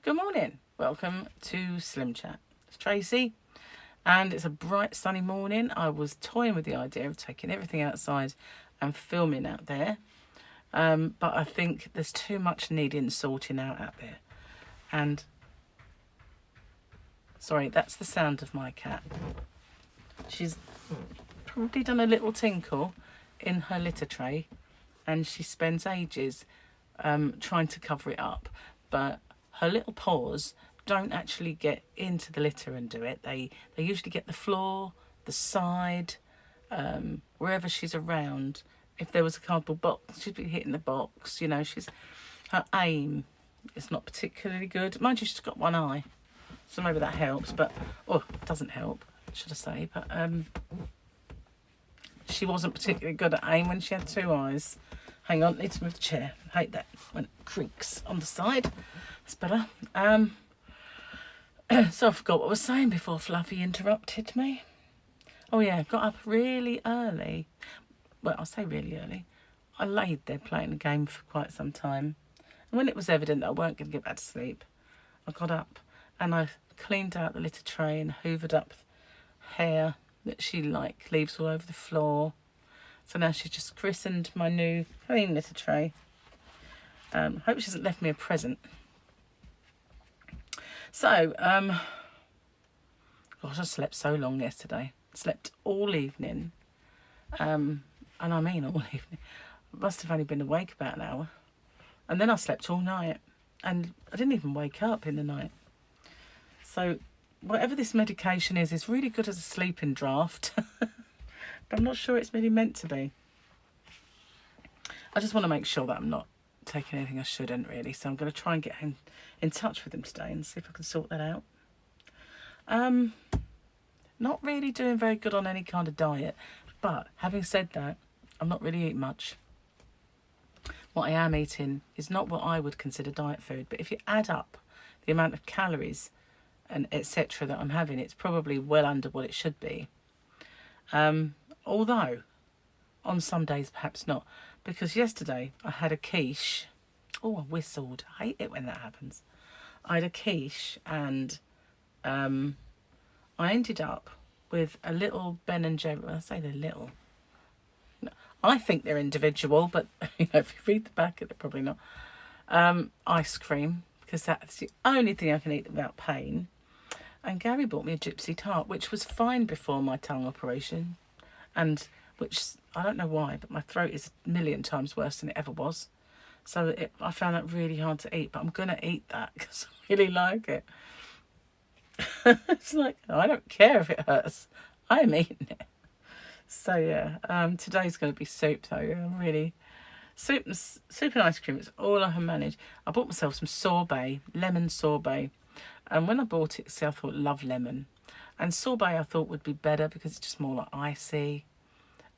Good morning. Welcome to SlimChat. It's Tracy, and it's a bright sunny morning. I was toying with the idea of taking everything outside and filming out there, but I think there's too much needing sorting out there. And sorry, that's the sound of my cat. She's probably done a little tinkle in her litter tray, and she spends ages trying to cover it up, but her little paws don't actually get into the litter and do it. They usually get the floor, the side, wherever she's around. If there was a cardboard box, she'd be hitting the box. You know, her aim is not particularly good. Mind you, she's got one eye, so maybe that helps. But it doesn't help, should I say? But she wasn't particularly good at aim when she had two eyes. Hang on, need to move the chair. I hate that when it creaks on the side. That's better. So I forgot what I was saying before Fluffy interrupted me. Oh yeah, got up really early. Well, I'll say really early. I laid there playing the game for quite some time. And when it was evident that I weren't going to get back to sleep, I got up and I cleaned out the litter tray and hoovered up hair that she leaves all over the floor. So now she's just christened my new clean litter tray. Hope she hasn't left me a present. So, gosh, I slept so long yesterday. Slept all evening. And I mean all evening. I must have only been awake about an hour. And then I slept all night. And I didn't even wake up in the night. So, whatever this medication is really good as a sleeping draft. But I'm not sure it's really meant to be. I just want to make sure that I'm not taking anything I shouldn't, really. So I'm going to try and get in touch with him today and see if I can sort that out. Not really doing very good on any kind of diet. But having said that, I'm not really eating much. What I am eating is not what I would consider diet food. But if you add up the amount of calories and etc. that I'm having, it's probably well under what it should be. Although, on some days perhaps not. Because yesterday I had a quiche. Oh, I whistled. I hate it when that happens. I had a quiche and I ended up with a little Ben and Jerry. Well, I say they're little. I think they're individual, but you know, if you read the back, they're probably not. Ice cream, because that's the only thing I can eat without pain. And Gary bought me a gypsy tart, which was fine before my tongue operation. And which, I don't know why, but my throat is a million times worse than it ever was. So I found that really hard to eat, but I'm going to eat that because I really like it. It's like, I don't care if it hurts. I'm eating it. So yeah, today's going to be soup though. Really, soup and ice cream is all I can manage. I bought myself some sorbet, lemon sorbet. And when I bought it, see, I thought love lemon. And sorbet I thought would be better because it's just more like icy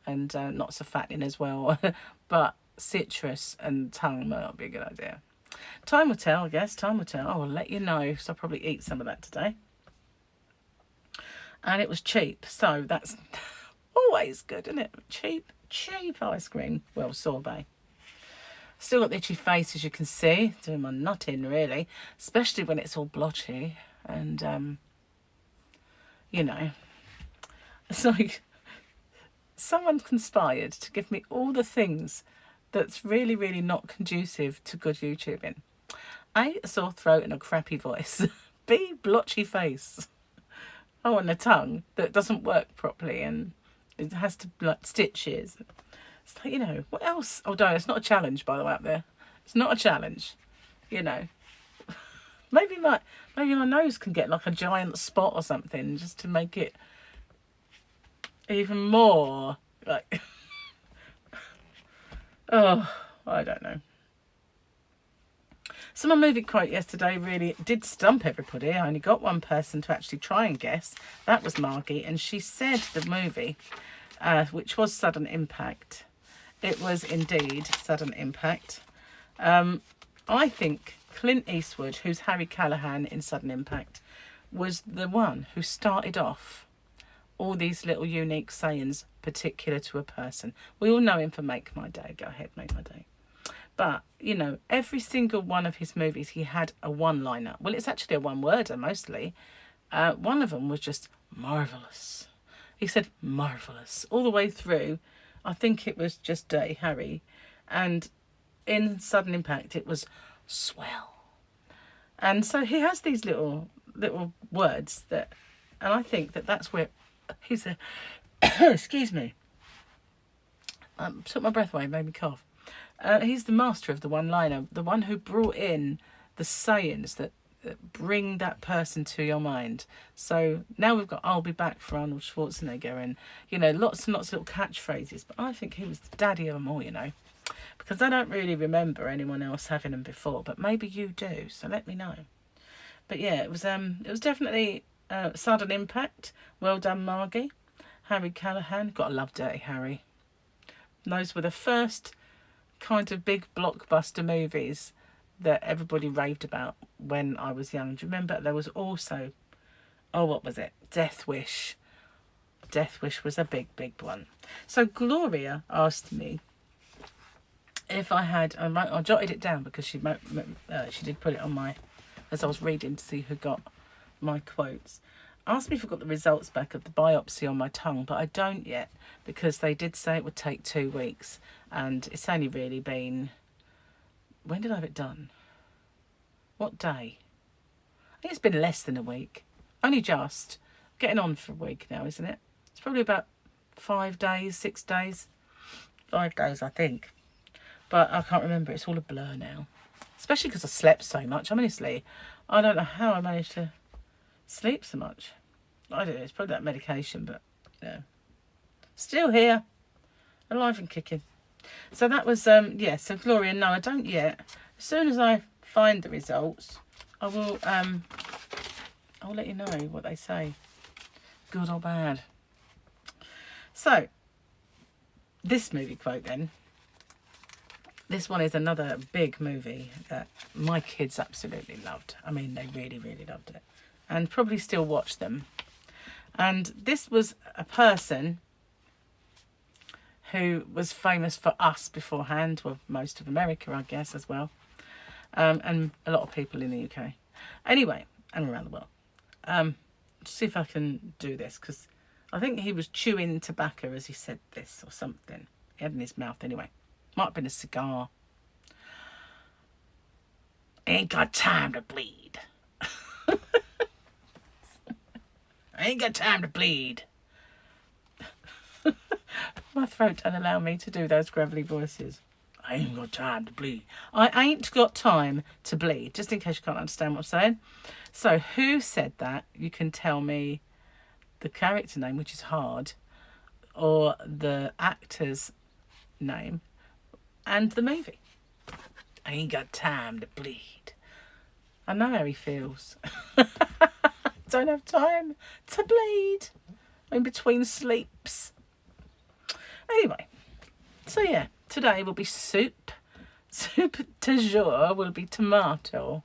and not so fattening as well. But citrus and tongue might not be a good idea. Time will tell, I guess. Time will tell. I will let you know. So I'll probably eat some of that today. And it was cheap. So that's always good, isn't it? Cheap ice cream. Well, sorbet. Still got the itchy face, as you can see. Doing my nutting, really. Especially when it's all blotchy. And, you know, it's like someone conspired to give me all the things that's really, really not conducive to good YouTubing. A sore throat and a crappy voice. B, blotchy face. Oh, and a tongue that doesn't work properly and it has to stitches. It's like, you know, what else? Oh, no, it's not a challenge, by the way, up there. It's not a challenge, you know. Maybe my nose can get like a giant spot or something just to make it even more like, oh, I don't know. So my movie quote yesterday really did stump everybody. I only got one person to actually try and guess. That was Margie, and she said the movie, which was Sudden Impact. It was indeed Sudden Impact. I think Clint Eastwood, who's Harry Callahan in Sudden Impact, was the one who started off all these little unique sayings particular to a person. We all know him for Make My Day. Go ahead, Make My Day. But, you know, every single one of his movies, he had a one-liner. Well, it's actually a one-worder mostly. One of them was just marvellous. He said marvellous all the way through. I think it was just Dirty Harry. And in Sudden Impact, it was swell. And so he has these little words that, and I think that that's where he's a, excuse me, took my breath away, made me cough. He's the master of the one-liner, the one who brought in the sayings that bring that person to your mind. So now we've got I'll Be Back for Arnold Schwarzenegger and, you know, lots and lots of little catchphrases. But I think he was the daddy of them all, you know, because I don't really remember anyone else having them before, but maybe you do, so let me know. But yeah, it was definitely Sudden Impact. Well done, Margie. Harry Callahan. Gotta love Dirty Harry. Those were the first kind of big blockbuster movies that everybody raved about when I was young. Do you remember? There was also, oh, what was it? Death Wish. Death Wish was a big one. So Gloria asked me if I had, I jotted it down because she did put it on my, as I was reading to see who got my quotes. Asked me if I got the results back of the biopsy on my tongue, but I don't yet because they did say it would take 2 weeks, and it's only really been, when did I have it done? What day? I think it's been less than a week. Only just. Getting on for a week now, isn't it? It's probably about 5 days, 6 days. 5 days, I think. But I can't remember. It's all a blur now. Especially because I slept so much. Honestly, I don't know how I managed to sleep so much. I don't know. It's probably that medication, but yeah. Still here. Alive and kicking. So that was, yeah, so Gloria, no, I don't yet. As soon as I find the results, I will, I'll let you know what they say. Good or bad. So, this movie quote then. This one is another big movie that my kids absolutely loved. I mean, they really, really loved it. And probably still watch them. And this was a person who was famous for us beforehand, well, most of America, I guess, as well, and a lot of people in the UK. Anyway, and around the world. Let's see if I can do this, because I think he was chewing tobacco as he said this, or something. He had in his mouth anyway. Might have been a cigar. Ain't got time to bleed. I ain't got time to bleed. My throat don't allow me to do those gravelly voices. I ain't got time to bleed. I ain't got time to bleed, just in case you can't understand what I'm saying. So who said that? You can tell me the character name, which is hard, or the actor's name, and the movie. I ain't got time to bleed. I know how he feels. Don't have time to bleed in between sleeps. Anyway, so yeah, today will be soup. Soup du jour will be tomato.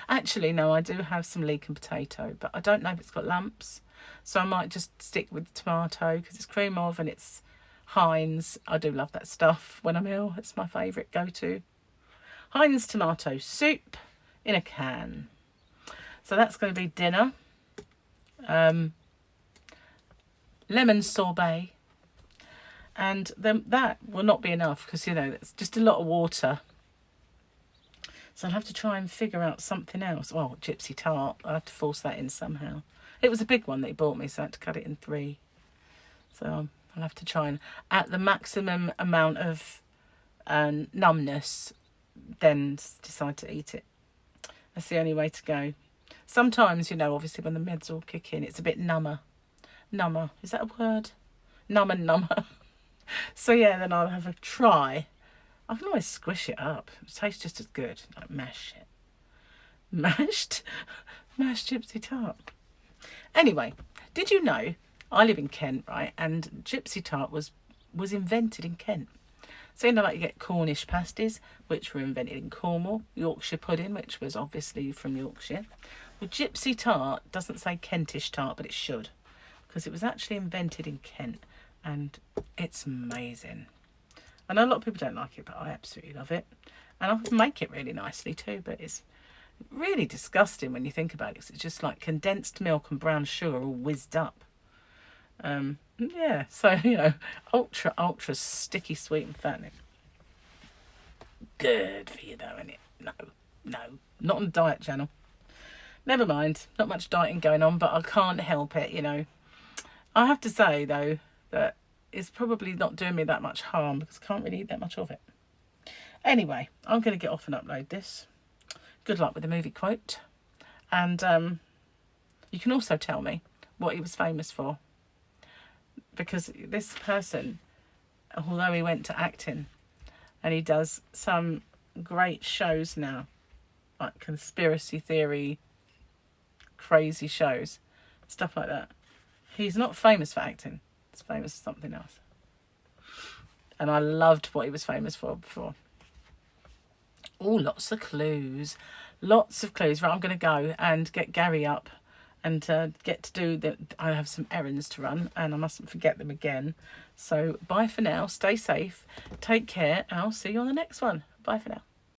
Actually, no, I do have some leek and potato, but I don't know if it's got lumps. So I might just stick with tomato because it's cream of and it's Heinz. I do love that stuff when I'm ill. It's my favourite go-to. Heinz tomato soup in a can. So that's going to be dinner. Lemon sorbet. And then that will not be enough because, you know, it's just a lot of water. So I'll have to try and figure out something else. Oh, gypsy tart. I have to force that in somehow. It was a big one that he bought me, so I had to cut it in 3. So I'll have to try and, at the maximum amount of numbness, then decide to eat it. That's the only way to go. Sometimes, you know, obviously when the meds all kick in, it's a bit number. Number. Is that a word? Number. So yeah, then I'll have a try. I can always squish it up. It tastes just as good. Like mash it. Mashed gypsy tart. Anyway, did you know I live in Kent, right? And gypsy tart was invented in Kent. So, you know, like you get Cornish pasties, which were invented in Cornwall. Yorkshire pudding, which was obviously from Yorkshire. Well, gypsy tart doesn't say Kentish tart, but it should. Because it was actually invented in Kent. And it's amazing. I know a lot of people don't like it, but I absolutely love it. And I can make it really nicely too, but it's really disgusting when you think about it, 'cause it's just like condensed milk and brown sugar all whizzed up. Yeah, so, you know, ultra sticky, sweet and fattening. Good for you though, isn't it? No, not on the diet channel. Never mind, not much dieting going on, but I can't help it, you know. I have to say though that it's probably not doing me that much harm, because I can't really eat that much of it. Anyway, I'm going to get off and upload this. Good luck with the movie quote. And you can also tell me what he was famous for. Because this person, although he went to acting, and he does some great shows now, like conspiracy theory, crazy shows, stuff like that. He's not famous for acting. He's famous for something else. And I loved what he was famous for before. Oh, lots of clues. Lots of clues. Right, I'm going to go and get Gary up and get to do the... I have some errands to run and I mustn't forget them again. So bye for now. Stay safe. Take care. And I'll see you on the next one. Bye for now.